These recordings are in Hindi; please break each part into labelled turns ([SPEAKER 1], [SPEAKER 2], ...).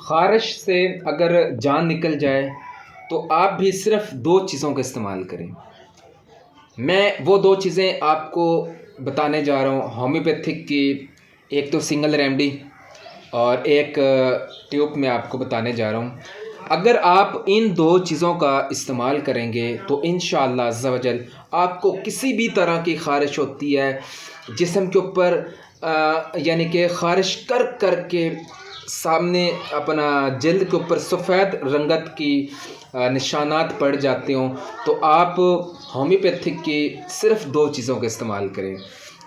[SPEAKER 1] ख़ारिश से अगर जान निकल जाए तो आप भी सिर्फ़ 2 चीज़ों का इस्तेमाल करें। मैं वो 2 चीज़ें आपको बताने जा रहा हूँ होम्योपैथिक की। एक तो सिंगल रेमेडी और एक ट्यूब में आपको बताने जा रहा हूँ। अगर आप इन 2 चीज़ों का इस्तेमाल करेंगे तो इंशाअल्लाह अज़्ज़ा वजल आपको किसी भी तरह की ख़ारिश होती है जिस्म के ऊपर यानी कि ख़ारिश कर के सामने अपना जल्द के ऊपर सफ़ेद रंगत की निशानात पड़ जाते हों, तो आप होम्योपैथिक की सिर्फ़ 2 चीज़ों का इस्तेमाल करें।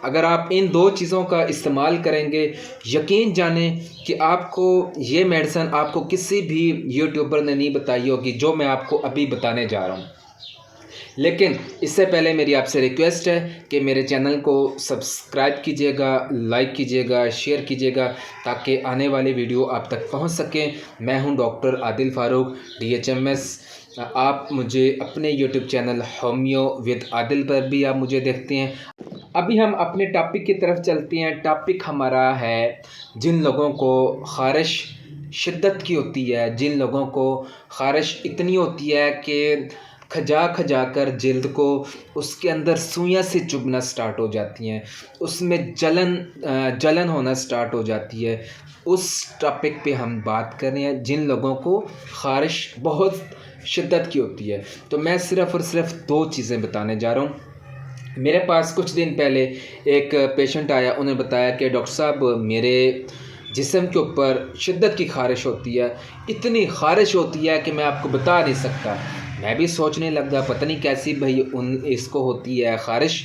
[SPEAKER 1] अगर आप इन 2 चीज़ों का इस्तेमाल करेंगे, यकीन जानें कि आपको ये मेडिसिन आपको किसी भी यूट्यूबर ने नहीं बताई होगी जो मैं आपको अभी बताने जा रहा हूँ। लेकिन इससे पहले मेरी आपसे रिक्वेस्ट है कि मेरे चैनल को सब्सक्राइब कीजिएगा, लाइक कीजिएगा, शेयर कीजिएगा ताकि आने वाली वीडियो आप तक पहुंच सके। मैं हूं डॉक्टर आदिल फ़ारूक, DHMS। आप मुझे अपने YouTube channel homeo with Adil पर भी आप मुझे देखते हैं। अभी हम अपने टॉपिक की तरफ चलते हैं। टॉपिक हमारा है जिन लोगों को ख़ारिश शिद्दत की होती है, जिन लोगों को ख़ारिश इतनी होती है कि खजा कर जल्द को उसके अंदर सुइयां से चुभना स्टार्ट हो जाती हैं, उसमें जलन होना स्टार्ट हो जाती है। उस टॉपिक पे हम बात कर रहे हैं जिन लोगों को ख़ारिश बहुत शिद्दत की होती है। तो मैं सिर्फ़ और सिर्फ 2 चीज़ें बताने जा रहा हूँ। मेरे पास कुछ दिन पहले एक पेशेंट आया, उन्हें बताया कि डॉक्टर साहब मेरे जिस्म के ऊपर शिद्दत की ख़ारिश होती है, इतनी ख़ारिश होती है कि मैं आपको बता नहीं सकता। मैं भी सोचने लगा पता नहीं कैसी भाई इसको होती है ख़ारिश।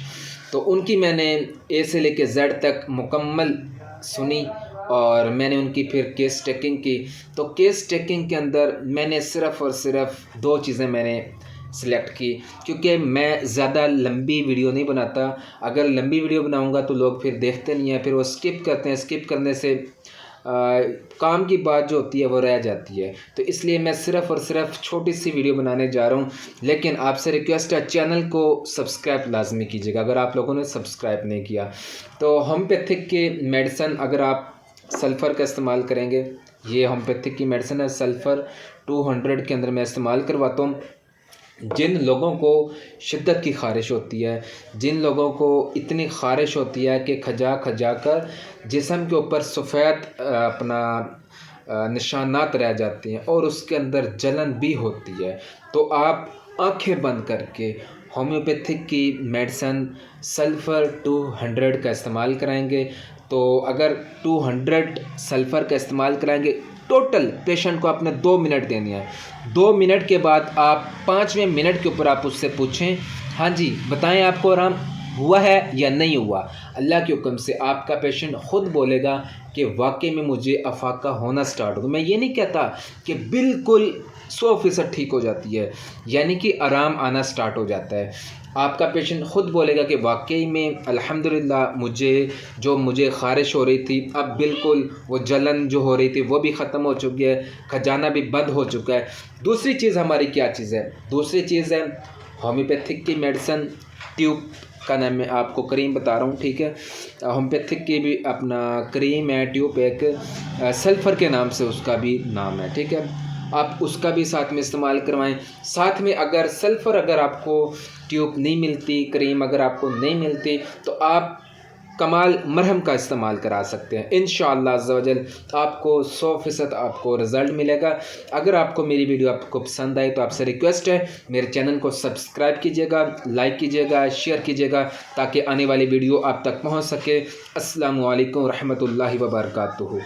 [SPEAKER 1] तो उनकी मैंने ए से लेके जेड तक मुकम्मल सुनी और मैंने उनकी फिर केस टेकिंग की। तो केस टेकिंग के अंदर मैंने सिर्फ़ और सिर्फ 2 चीज़ें मैंने सिलेक्ट की, क्योंकि मैं ज़्यादा लंबी वीडियो नहीं बनाता। अगर लंबी वीडियो बनाऊंगा तो लोग फिर देखते नहीं हैं, फिर वो स्किप करते हैं। स्किप करने से काम की बात जो होती है वो रह जाती है। तो इसलिए मैं सिर्फ़ और सिर्फ छोटी सी वीडियो बनाने जा रहा हूँ। लेकिन आपसे रिक्वेस्ट है चैनल को सब्सक्राइब लाजमी कीजिएगा अगर आप लोगों ने सब्सक्राइब नहीं किया। तो होम्योपैथिक की मेडिसिन अगर आप सल्फ़र का इस्तेमाल करेंगे, ये होम्योपैथिक की मेडिसिन है, सल्फ़र 200 के अंदर मैं इस्तेमाल करवाता हूँ। जिन लोगों को शिद्दत की ख़ारिश होती है, जिन लोगों को इतनी ख़ारिश होती है कि खजा कर जिस्म के ऊपर सफ़ेद निशानात रह जाते हैं और उसके अंदर जलन भी होती है, तो आप आंखें बंद करके होम्योपैथिक की मेडिसिन सल्फ़र 200 का इस्तेमाल कराएंगे। तो अगर 200 सल्फ़र का इस्तेमाल कराएंगे, टोटल पेशेंट को आपने 2 मिनट देनी है। 2 मिनट के बाद आप 5वें मिनट के ऊपर आप उससे पूछें, हाँ जी बताएं आपको आराम हुआ है या नहीं हुआ। अल्लाह के हुक्म से आपका पेशेंट ख़ुद बोलेगा कि वाकई में मुझे अफाका होना स्टार्ट हो। मैं ये नहीं कहता कि बिल्कुल 100% ठीक हो जाती है, यानी कि आराम आना स्टार्ट हो जाता है। आपका पेशेंट ख़ुद बोलेगा कि वाकई में अल्हम्दुलिल्लाह मुझे ख़ारिश हो रही थी, अब बिल्कुल वो जलन जो हो रही थी वो भी ख़त्म हो चुकी है, खजाना भी बंद हो चुका है। दूसरी चीज़ हमारी क्या चीज़ है? दूसरी चीज़ है होम्योपैथिक की मेडिसिन ट्यूब का नाम मैं आपको क्रीम बता रहा हूँ, ठीक है। होम्योपैथिक की भी अपना क्रीम है, ट्यूब एक सल्फ़र के नाम से उसका भी नाम है, ठीक है। आप उसका भी साथ में इस्तेमाल करवाएं। साथ में अगर सल्फ़र अगर आपको ट्यूब नहीं मिलती, क्रीम अगर आपको नहीं मिलती, तो आप कमाल मरहम का इस्तेमाल करा सकते हैं। इंशाअल्लाह अज़्ज़ा वजल आपको 100% आपको रिज़ल्ट मिलेगा। अगर आपको मेरी वीडियो आपको पसंद आए तो आपसे रिक्वेस्ट है मेरे चैनल को सब्सक्राइब कीजिएगा, लाइक कीजिएगा, शेयर कीजिएगा ताकि आने वाली वीडियो आप तक पहुंच सके। अस्सलामु अलैकुम रहमतुल्लाहि व बरकातुहू।